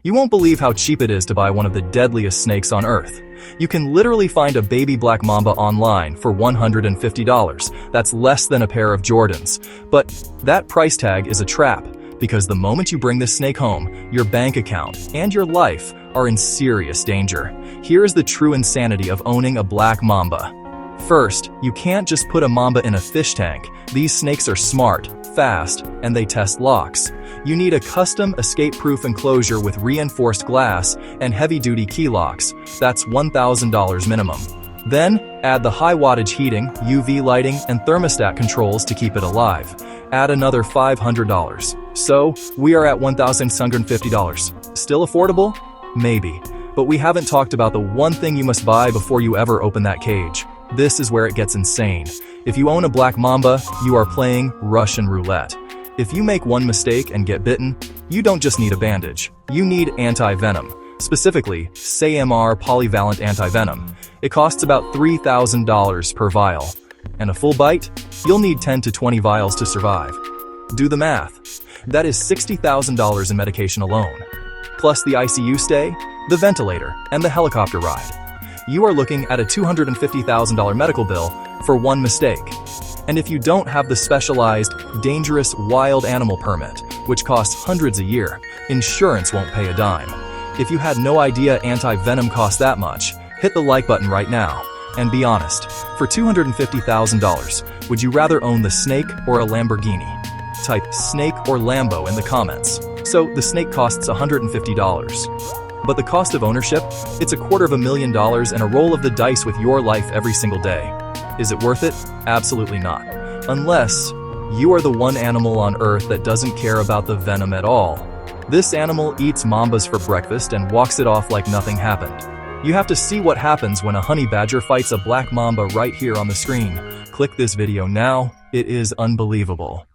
You won't believe how cheap it is to buy one of the deadliest snakes on Earth. You can literally find a baby black mamba online for $150. That's less than a pair of Jordans. But that price tag is a trap, because the moment you bring this snake home, your bank account and your life are in serious danger. Here is the true insanity of owning a black mamba. First, you can't just put a mamba in a fish tank. These snakes are smart, fast, and they test locks. You need a custom escape-proof enclosure with reinforced glass and heavy-duty key locks. That's $1,000 minimum. Then, add the high-wattage heating, UV lighting, and thermostat controls to keep it alive. Add another $500. So, we are at $1,650. Still affordable? Maybe. But we haven't talked about the one thing you must buy before you ever open that cage. This is where it gets insane. If you own a black mamba, you are playing Russian roulette. If you make one mistake and get bitten, you don't just need a bandage. You need anti-venom. Specifically, SAMR polyvalent anti-venom. It costs about $3,000 per vial. And a full bite? You'll need 10 to 20 vials to survive. Do the math. That is $60,000 in medication alone. Plus the ICU stay, the ventilator, and the helicopter ride. You are looking at a $250,000 medical bill for one mistake. And if you don't have the specialized, dangerous wild animal permit, which costs hundreds a year, insurance won't pay a dime. If you had no idea anti-venom costs that much, hit the like button right now. And be honest, for $250,000, would you rather own the snake or a Lamborghini? Type snake or Lambo in the comments. So the snake costs $150. But the cost of ownership? It's $250,000 and a roll of the dice with your life every single day. Is it worth it? Absolutely not. Unless you are the one animal on Earth that doesn't care about the venom at all. This animal eats mambas for breakfast and walks it off like nothing happened. You have to see what happens when a honey badger fights a black mamba right here on the screen. Click this video now. It is unbelievable.